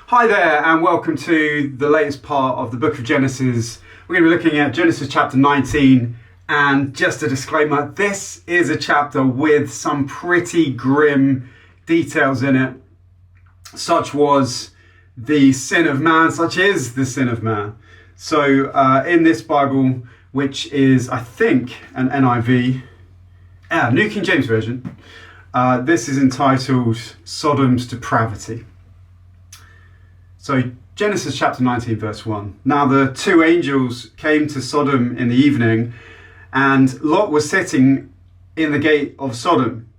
Hi there, and welcome to the latest part of the book of Genesis. We're going to be looking at Genesis chapter 19, and just a disclaimer, this is a chapter with some pretty grim details in it. Such was the sin of man, such is the sin of man. So in this Bible, which is, I think, an NIV, New King James Version, this is entitled Sodom's Depravity. So Genesis chapter 19 verse 1. Now the two angels came to Sodom in the evening, and Lot was sitting in the gate of Sodom.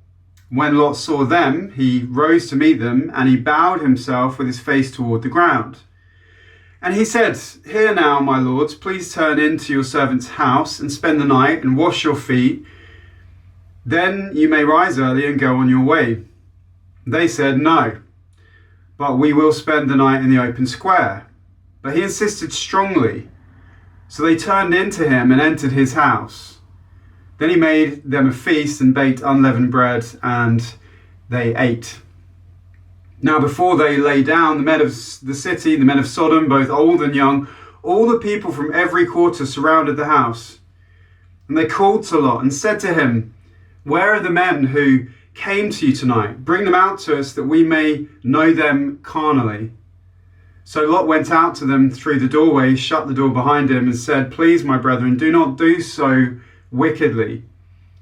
When Lot saw them, he rose to meet them, and he bowed himself with his face toward the ground. And he said, "Here now, my lords, please turn into your servant's house and spend the night and wash your feet. Then you may rise early and go on your way." They said, "No, but we will spend the night in the open square." But he insisted strongly. So they turned into him and entered his house. Then he made them a feast and baked unleavened bread, and they ate. Now before they lay down, the men of the city, the men of Sodom, both old and young, all the people from every quarter surrounded the house. And they called to Lot and said to him, "Where are the men who came to you tonight? Bring them out to us that we may know them carnally." So Lot went out to them through the doorway, shut the door behind him, and said, "Please, my brethren, do not do so wickedly.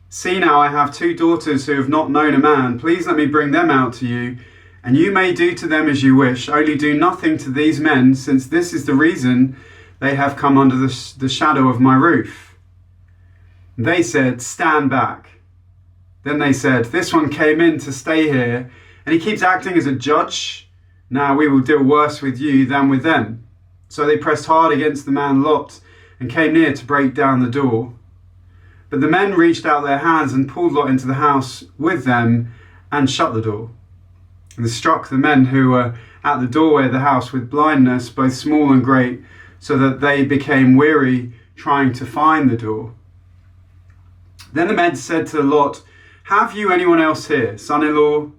See now, I have two daughters who have not known a man. Please let me bring them out to you, and you may do to them as you wish. Only do nothing to these men, since this is the reason they have come under the shadow of my roof." They said, "Stand back." Then they said, "This one came in to stay here, and he keeps acting as a judge. Now we will deal worse with you than with them." So they pressed hard against the man Lot and came near to break down the door. But the men reached out their hands and pulled Lot into the house with them and shut the door. And they struck the men who were at the doorway of the house with blindness, both small and great, so that they became weary trying to find the door. Then the men said to Lot, "Have you anyone else here, son-in-law,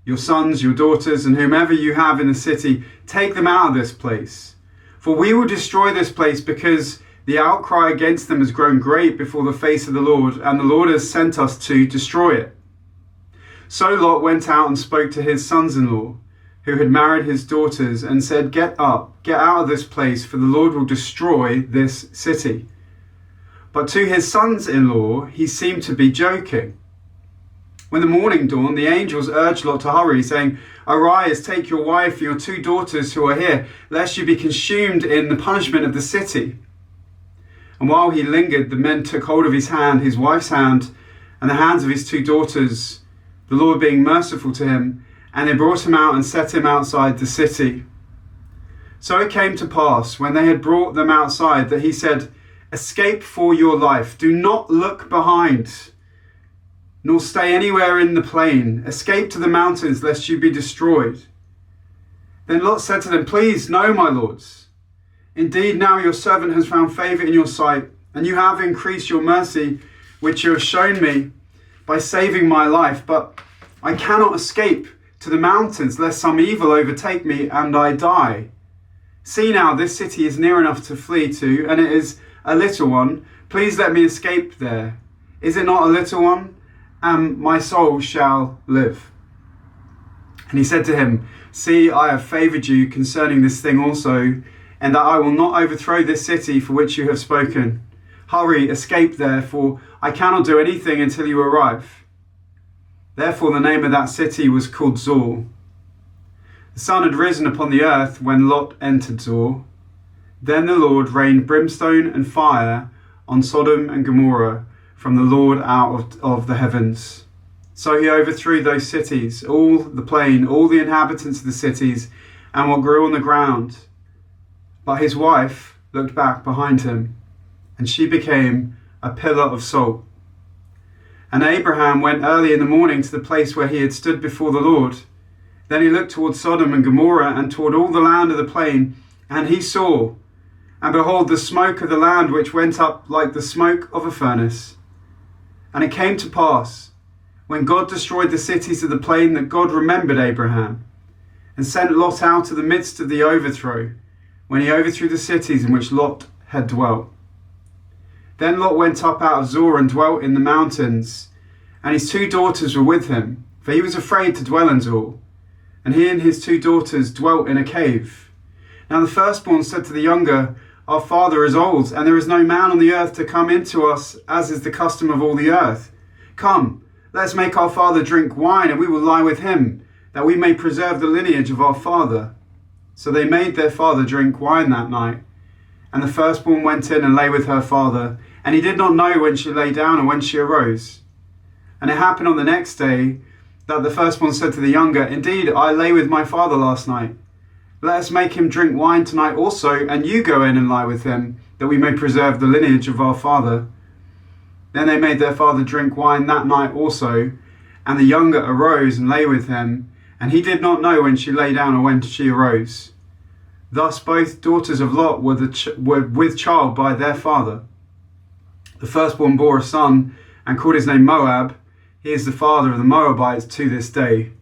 your sons, your daughters, and whomever you have in the city? Take them out of this place. For we will destroy this place, because the outcry against them has grown great before the face of the Lord, and the Lord has sent us to destroy it." So Lot went out and spoke to his sons-in-law, who had married his daughters, and said, "Get up, get out of this place, for the Lord will destroy this city." But to his sons-in-law he seemed to be joking. When the morning dawned, the angels urged Lot to hurry, saying, "Arise, take your wife and your two daughters who are here, lest you be consumed in the punishment of the city." And while he lingered, the men took hold of his hand, his wife's hand, and the hands of his two daughters, the Lord being merciful to him, and they brought him out and set him outside the city. So it came to pass, when they had brought them outside, that he said, "Escape for your life. Do not look behind, nor stay anywhere in the plain. Escape to the mountains, lest you be destroyed." Then Lot said to them, "Please, no, my lords. Indeed, now your servant has found favor in your sight, and you have increased your mercy, which you have shown me by saving my life. But I cannot escape to the mountains, lest some evil overtake me and I die. See now, this city is near enough to flee to, and it is a little one. Please let me escape there. Is it not a little one? And my soul shall live." And he said to him, "See, I have favored you concerning this thing also, and that I will not overthrow this city for which you have spoken. Hurry, escape there, for I cannot do anything until you arrive." Therefore the name of that city was called Zoar. The sun had risen upon the earth when Lot entered Zoar. Then the Lord rained brimstone and fire on Sodom and Gomorrah from the Lord out of the heavens. So he overthrew those cities, all the plain, all the inhabitants of the cities, and what grew on the ground. But his wife looked back behind him, and she became a pillar of salt. And Abraham went early in the morning to the place where he had stood before the Lord. Then he looked toward Sodom and Gomorrah and toward all the land of the plain, and he saw, and behold, the smoke of the land which went up like the smoke of a furnace. And it came to pass, when God destroyed the cities of the plain, that God remembered Abraham. and sent Lot out of the midst of the overthrow, when he overthrew the cities in which Lot had dwelt. Then Lot went up out of Zoar and dwelt in the mountains, and his 2 daughters were with him, for he was afraid to dwell in Zoar. And he and his 2 daughters dwelt in a cave. Now the firstborn said to the younger, Our father is old, and there is no man on the earth to come into us, as is the custom of all the earth. Come, let us make our father drink wine, and we will lie with him, that we may preserve the lineage of our father. So they made their father drink wine that night. And the firstborn went in and lay with her father, and he did not know when she lay down or when she arose. And it happened on the next day that the firstborn said to the younger, Indeed, I lay with my father last night. Let us make him drink wine tonight also, and you go in and lie with him, that we may preserve the lineage of our father. Then they made their father drink wine that night also, and the younger arose and lay with him, and he did not know when she lay down or when she arose. Thus both daughters of Lot were with child by their father. The firstborn bore a son, and called his name Moab. He is the father of the Moabites to this day.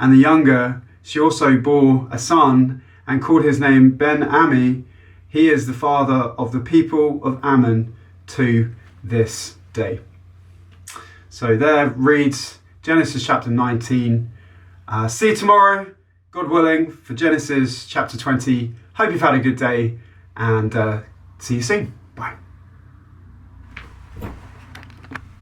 And the younger, she also bore a son, and called his name Ben-Ammi. He is the father of the people of Ammon to this day. So there reads Genesis chapter 19. See you tomorrow, God willing, for Genesis chapter 20. Hope you've had a good day, and see you soon.